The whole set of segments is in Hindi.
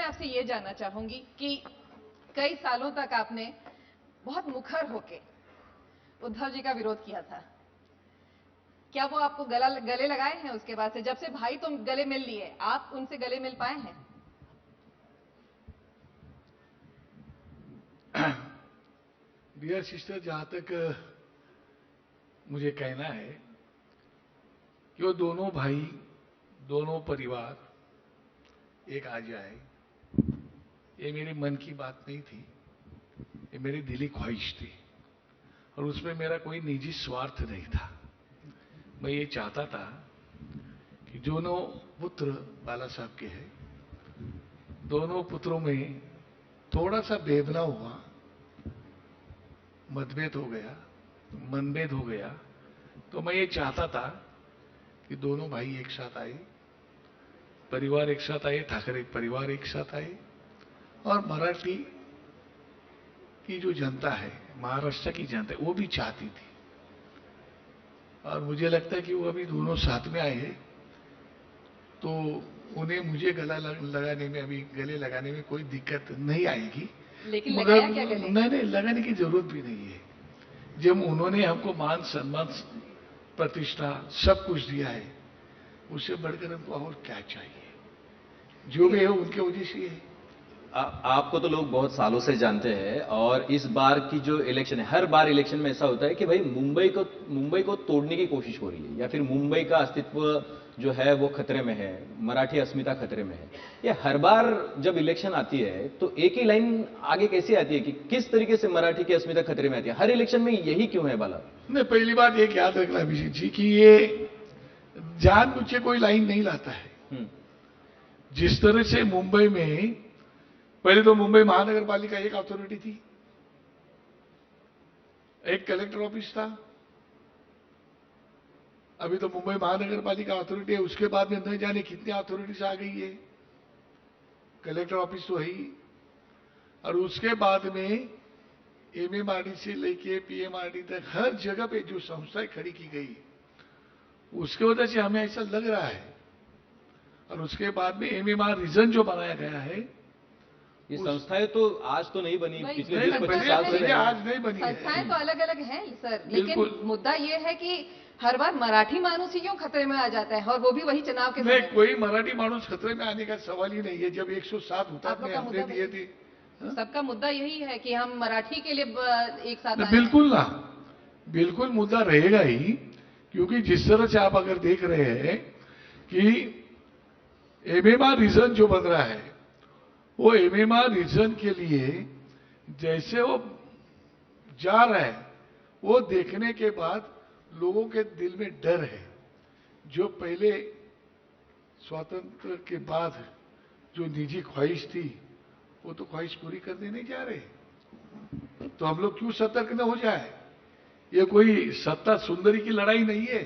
आपसे ये जानना चाहूंगी कि कई सालों तक आपने बहुत मुखर होके उद्धव जी का विरोध किया था। क्या वो आपको गले लगाए हैं उसके बाद से? जब से भाई तुम गले मिल लिए, आप उनसे गले मिल पाए हैं? डियर सिस्टर, जहां तक मुझे कहना है कि वो दोनों भाई, दोनों परिवार एक आ जाए, ये मेरे मन की बात नहीं थी, ये मेरी दिली ख्वाहिश थी और उसमें मेरा कोई निजी स्वार्थ नहीं था। मैं ये चाहता था कि दोनों पुत्र बाला साहब के हैं, दोनों पुत्रों में थोड़ा सा भेदना हुआ, मतभेद हो गया, मनभेद हो गया, तो मैं ये चाहता था कि दोनों भाई एक साथ आए, परिवार एक साथ आए, ठाकरे परिवार एक साथ आए और मराठी की जो जनता है, महाराष्ट्र की जनता है, वो भी चाहती थी। और मुझे लगता है कि वो अभी दोनों साथ में आए हैं तो उन्हें मुझे गले लगाने में कोई दिक्कत नहीं आएगी। लेकिन मगर लगाया क्या गले? नहीं, लगाने की जरूरत भी नहीं है। जब उन्होंने हमको मान सम्मान प्रतिष्ठा सब कुछ दिया है, उससे बढ़कर हमको और क्या चाहिए? जो भी है उनके वजह से है। आपको तो लोग बहुत सालों से जानते हैं और इस बार की जो इलेक्शन है, हर बार इलेक्शन में ऐसा होता है कि भाई मुंबई को तोड़ने की कोशिश हो रही है या फिर मुंबई का अस्तित्व जो है वो खतरे में है, मराठी अस्मिता खतरे में है। ये हर बार जब इलेक्शन आती है तो एक ही लाइन आगे कैसे आती है कि किस तरीके से मराठी की अस्मिता खतरे में आती है? हर इलेक्शन में यही क्यों है बाला? नहीं, पहली बात एक याद रखना अभिषेक जी कि ये जानबूझ के कोई लाइन नहीं लाता है। जिस तरह से मुंबई में पहले तो मुंबई महानगर पालिका एक अथॉरिटी थी, एक कलेक्टर ऑफिस था। अभी तो मुंबई महानगर पालिका अथॉरिटी है, उसके बाद में न जाने कितनी अथॉरिटीज आ गई है। कलेक्टर ऑफिस तो है ही, और उसके बाद में एमएमआरडी से लेके पीएमआरडी तक हर जगह पे जो संस्थाएं खड़ी की गई, उसके वजह से हमें ऐसा लग रहा है। और उसके बाद में एमएमआर रीजन जो बनाया गया है, ये संस्थाएं तो आज तो नहीं बनी, पिछले 20-25 साल से आज नहीं बनी है। संस्थाएं तो अलग अलग हैं सर, लेकिन मुद्दा ये है कि हर बार मराठी मानुस ही क्यों खतरे में आ जाता है, और वो भी वही चुनाव के समय। कोई मराठी मानुस खतरे में आने का सवाल ही नहीं है। जब 107 हुतात्मे हमने दिए थे, सबका मुद्दा यही है कि हम मराठी के लिए एक साथ आए। बिल्कुल ना, बिल्कुल मुद्दा रहेगा ही, क्योंकि जिस तरह से आप अगर देख रहे हैं कि एमएमआर रीजन जो बन रहा है, वो एमएमआर रीजन के लिए जैसे वो जा रहा है, वो देखने के बाद लोगों के दिल में डर है। जो पहले स्वातंत्र के बाद जो निजी ख्वाहिश थी, वो तो ख्वाहिश पूरी करने नहीं जा रहे। तो हम लोग क्यों सतर्क न हो जाए? ये कोई सत्ता सुंदरी की लड़ाई नहीं है,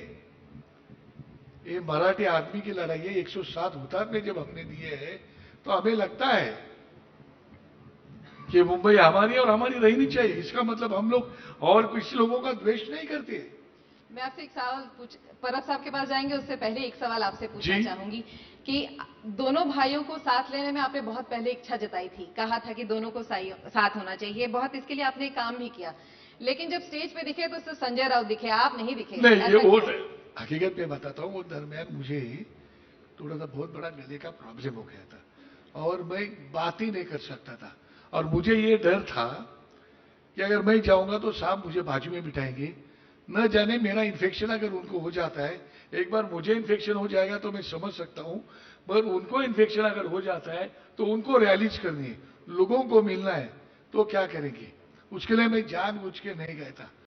ये मराठी आदमी की लड़ाई है। 107 हुतात्मे जब हमने दिए हैं तो हमें लगता है कि मुंबई हमारी और हमारी रहनी चाहिए। इसका मतलब हम लोग और कुछ लोगों का द्वेष नहीं करते। मैं आपसे एक सवाल परब साहब के पास जाएंगे, उससे पहले एक सवाल आपसे पूछना चाहूंगी कि दोनों भाइयों को साथ लेने में आपने बहुत पहले इच्छा जताई थी, कहा था कि दोनों को साथ होना चाहिए, बहुत इसके लिए आपने काम भी किया, लेकिन जब स्टेज पे दिखे तो सिर्फ संजय राउत दिखे, आप नहीं दिखे। नहीं, ये वो हकीकत में बताता हूँ, वो दरमियान मुझे थोड़ा सा बहुत बड़ा गले का प्रॉब्लम हो गया था और मैं बात ही नहीं कर सकता था। और मुझे ये डर था कि अगर मैं जाऊंगा तो साहब मुझे बाजू में बिठाएंगे, न जाने मेरा इन्फेक्शन अगर उनको हो जाता है। एक बार मुझे इन्फेक्शन हो जाएगा तो मैं समझ सकता हूं, पर उनको इन्फेक्शन अगर हो जाता है तो उनको रैलीज करनी है, लोगों को मिलना है, तो क्या करेंगे? उसके लिए मैं जानबूझ के नहीं गया था।